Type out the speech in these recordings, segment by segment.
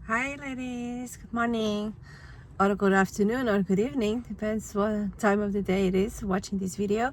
Hi ladies, good morning or good afternoon or good evening, depends what time of the day it is watching this video.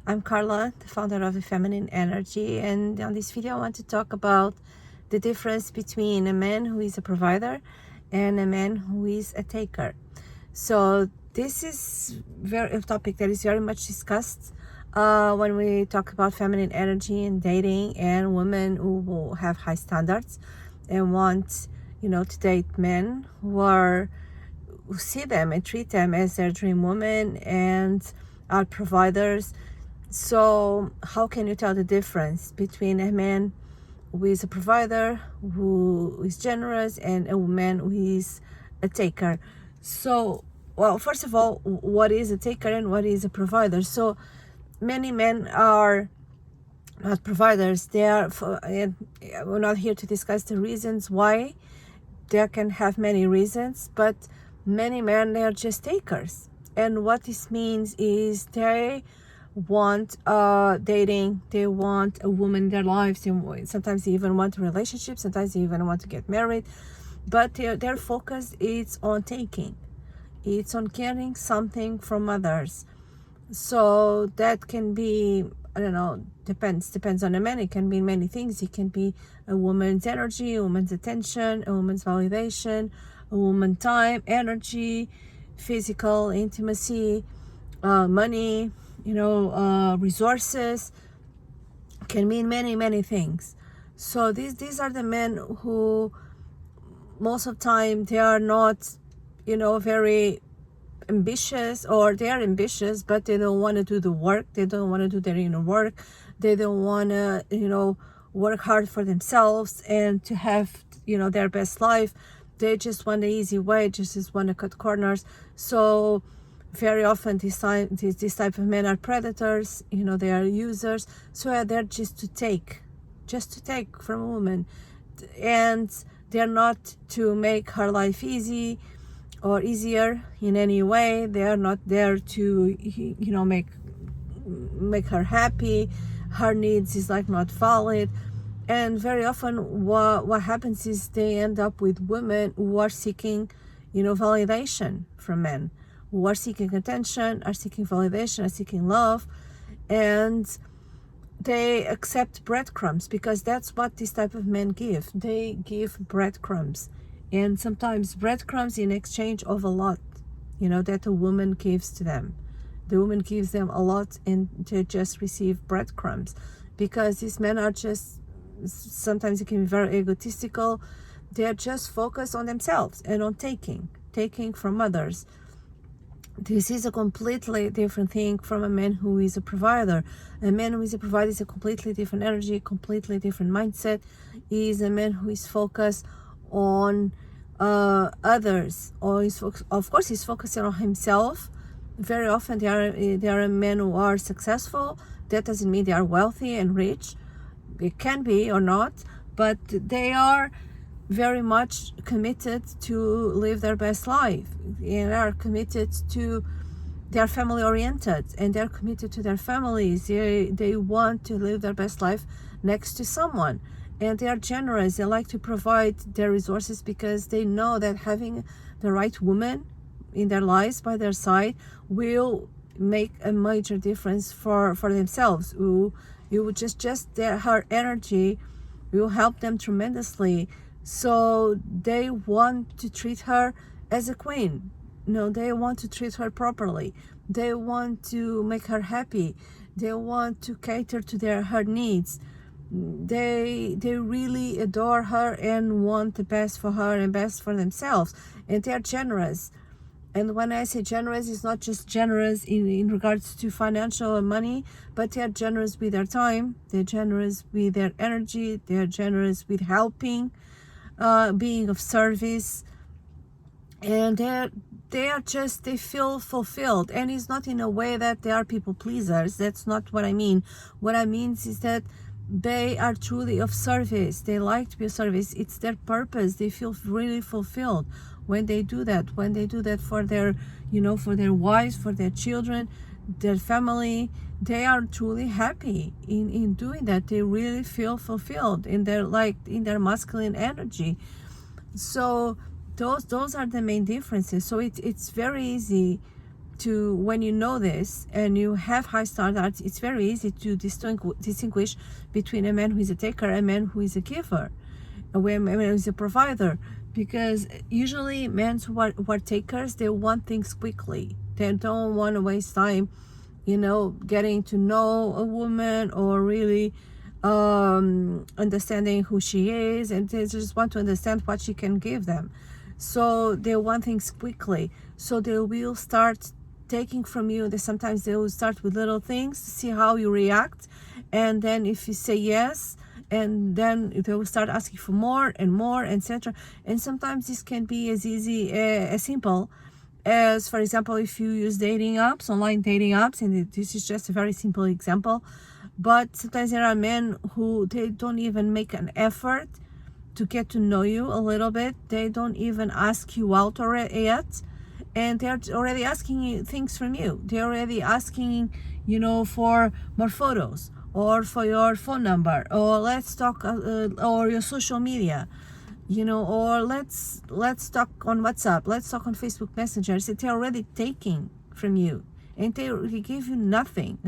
I'm Carla, the founder of the Feminine Energy, and on this video I want to talk about the difference between a man who is a provider and a man who is a taker. So this is a topic that is very much discussed when we talk about feminine energy and dating, and women who have high standards and want to date men who see them and treat them as their dream woman and are providers. So how can you tell the difference between a man who is a provider, who is generous, and a woman who is a taker? So, well, first of all, what is a taker and what is a provider? So many men are not providers. And we're not here to discuss the reasons why. There can have many reasons, but many men, they are just takers. And what this means is they want dating, they want a woman in their lives, sometimes they even want a relationship, sometimes they even want to get married, but their focus is on taking. It's on getting something from others. So that can be, I don't know, depends on the man. It can be many things. It can be a woman's energy, a woman's attention, a woman's validation, a woman's time, energy, physical intimacy, money, resources. Can mean many things. So these are the men who most of the time they are not very ambitious, or they are ambitious but they don't want to do the work. They don't want to do their inner work. They don't want to work hard for themselves and to have their best life. They just want the easy way, just want to cut corners. So very often this type of men are predators. They are users. So they're just to take from a woman, and they're not to make her life easy or easier in any way. They are not there to make her happy. Her needs is not valid. And very often what happens is they end up with women who are seeking validation from men, who are seeking attention, are seeking validation, are seeking love, and they accept breadcrumbs, because that's what this type of men give. They give breadcrumbs, and sometimes breadcrumbs in exchange of a lot that a woman gives to them. The woman gives them a lot and they just receive breadcrumbs, because these men are just, sometimes it can be very egotistical. They're just focused on themselves and on taking from others. This is a completely different thing from a man who is a provider. A man who is a provider is a completely different energy, completely different mindset. He is a man who is focused on others, or of course he's focusing on himself. Very often they are men who are successful. That doesn't mean they are wealthy and rich. It can be or not, but they are very much committed to live their best life, and are committed to, they are family oriented, and they're committed to their families. They want to live their best life next to someone, and they are generous. They like to provide their resources, because they know that having the right woman in their lives by their side will make a major difference for themselves. You would just her energy will help them tremendously. So they want to treat her as a queen. They want to treat her properly. They want to make her happy. They want to cater to her needs. They really adore her and want the best for her and best for themselves. And they are generous. And when I say generous, it's not just generous in regards to financial and money, but they are generous with their time. They're generous with their energy. They are generous with helping, being of service, and they feel fulfilled. And it's not in a way that they are people pleasers. That's not what I mean. What I mean is that they are truly of service. They like to be of service. It's their purpose. They feel really fulfilled when they do that. When they do that for their for their wives, for their children, their family, they are truly happy in doing that. They really feel fulfilled in their masculine energy. So those are the main differences. So it's very easy to, when you know this and you have high standards, it's very easy to distinguish between a man who is a taker and a man who is a giver, a man who is a provider. Because usually men who are takers, they want things quickly. They don't want to waste time, getting to know a woman or really understanding who she is, and they just want to understand what she can give them. So they want things quickly. So they will start taking from you. Sometimes they will start with little things to see how you react, and then if you say yes, and then they will start asking for more and more, etc. And sometimes this can be as easy, as simple as, for example, if you use dating apps, online dating apps, and this is just a very simple example, but sometimes there are men who, they don't even make an effort to get to know you a little bit. They don't even ask you out already yet, and they're already asking you things from you. They're already asking, for more photos, or for your phone number, or let's talk, or your social media, or let's talk on WhatsApp, let's talk on Facebook Messenger. So they're already taking from you, and they give you nothing.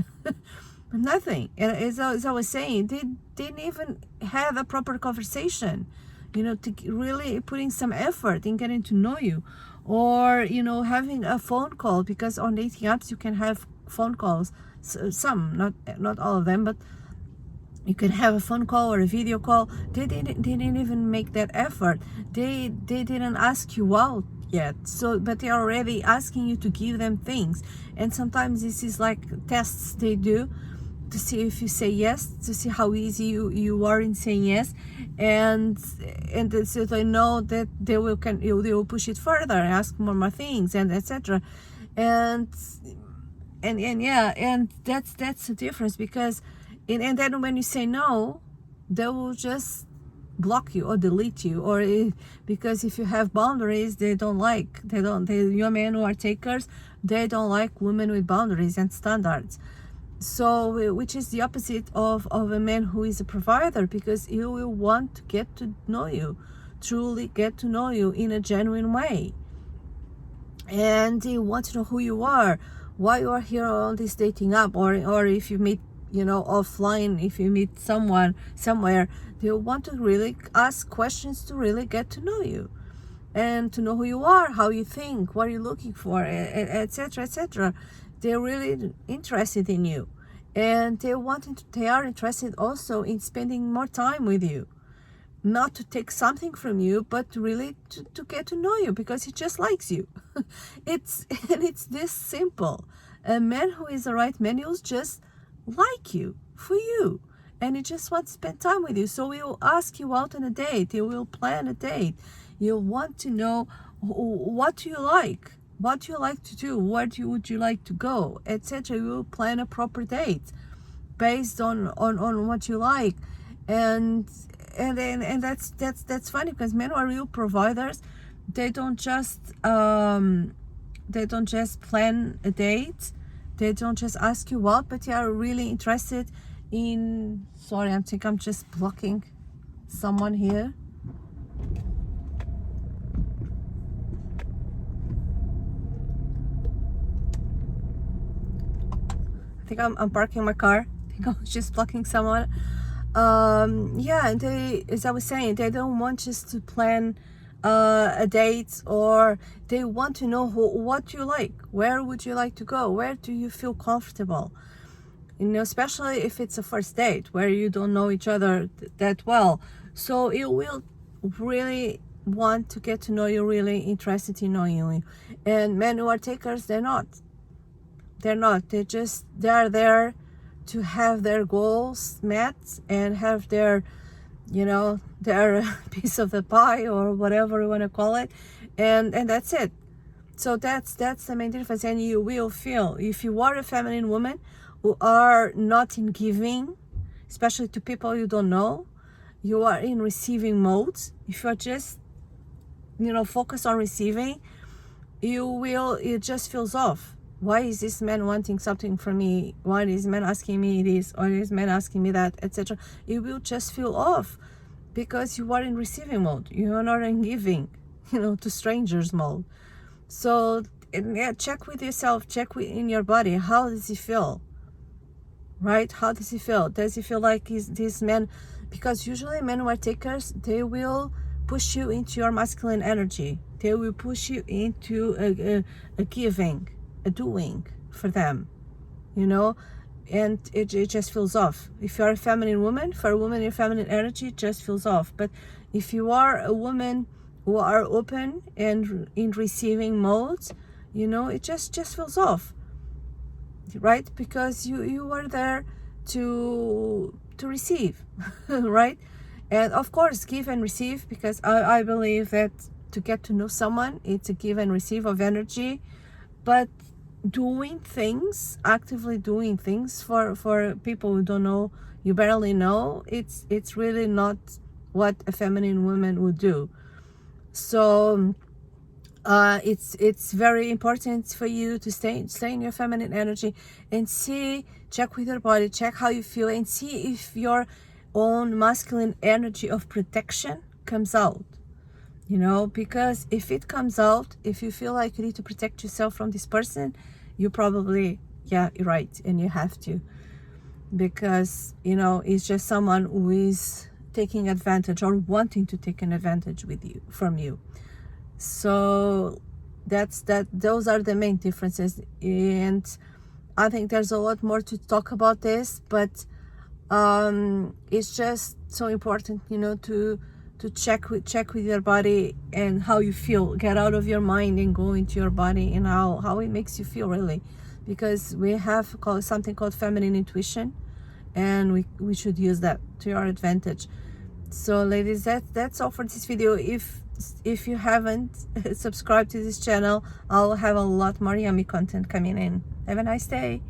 Nothing. And as I was saying, they didn't even have a proper conversation, to really putting some effort in getting to know you, or having a phone call, because on dating apps you can have phone calls. Some, not all of them, but you can have a phone call or a video call. They didn't even make that effort. They didn't ask you out yet. So, but they're already asking you to give them things. And sometimes this is like tests they do to see if you say yes, to see how easy you are in saying yes, and so they know that they will push it further, ask more things, and etc. And yeah, and that's the difference. Because and then when you say no, they will just block you or delete you, because if you have boundaries, your men who are takers, they don't like women with boundaries and standards. So, which is the opposite of a man who is a provider, because he will want to get to know you, truly get to know you in a genuine way. And he wants to know who you are, why you are here on this dating app, or if you meet, offline, if you meet someone somewhere, they want to really ask questions to really get to know you, and to know who you are, how you think, what are you looking for, etc., etc. They're really interested in you, and they are interested also in spending more time with you, not to take something from you, but really to get to know you, because he just likes you. It's this simple. A man who is the right man, he'll just like you for you, and he just wants to spend time with you. So he will ask you out on a date, he will plan a date. You'll want to know what do you like, what do you like to do, would you like to go, etc. You will plan a proper date based on what you like. And that's funny, because men who are real providers, they don't just plan a date, they don't just ask you out, but they are really interested in, sorry, I think I'm just blocking someone here. I think I'm parking my car. I think I was just blocking someone. Yeah, and they, as I was saying, they don't want just to plan a date, or they want to know what you like, where would you like to go, where do you feel comfortable, especially if it's a first date where you don't know each other that well. So it will really want to get to know you, really interested in knowing you. And men who are takers, they're not, they're there to have their goals met and have their their piece of the pie, or whatever you want to call it, and that's it. So that's the main difference. And you will feel, if you are a feminine woman who are not in giving, especially to people you don't know, you are in receiving mode. If you're just focused on receiving, it just feels off. Why is this man wanting something from me? Why is man asking me this, or is man asking me that, etc.? It will just feel off. because you are in receiving mode. You are not in giving, to strangers mode. So yeah, check with yourself, check in your body. How does it feel? Right? How does it feel? Does it feel like this man? Because usually men who are takers, they will push you into your masculine energy. They will push you into a giving, a doing for them, and it just feels off. If you're a feminine woman, for a woman in feminine energy, it just feels off. But if you are a woman who are open and in receiving modes, it just feels off, right? Because you are there to receive, right? And of course, give and receive, because I believe that to get to know someone, it's a give and receive of energy. But doing things, actively doing things for people who don't know, you barely know, it's really not what a feminine woman would do. So it's very important for you to stay in your feminine energy and check with your body, check how you feel, and see if your own masculine energy of protection comes out. Because if it comes out, if you feel like you need to protect yourself from this person, you probably, yeah, you're right, and you have to, because it's just someone who is taking advantage or wanting to take an advantage from you. So those are the main differences, and I think there's a lot more to talk about this, but it's just so important, to check with your body and how you feel. Get out of your mind and go into your body and how it makes you feel, really, because we have something called feminine intuition, and we should use that to our advantage. So ladies, that's all for this video. If you haven't subscribed to this channel, I'll have a lot more yummy content coming in. Have a nice day.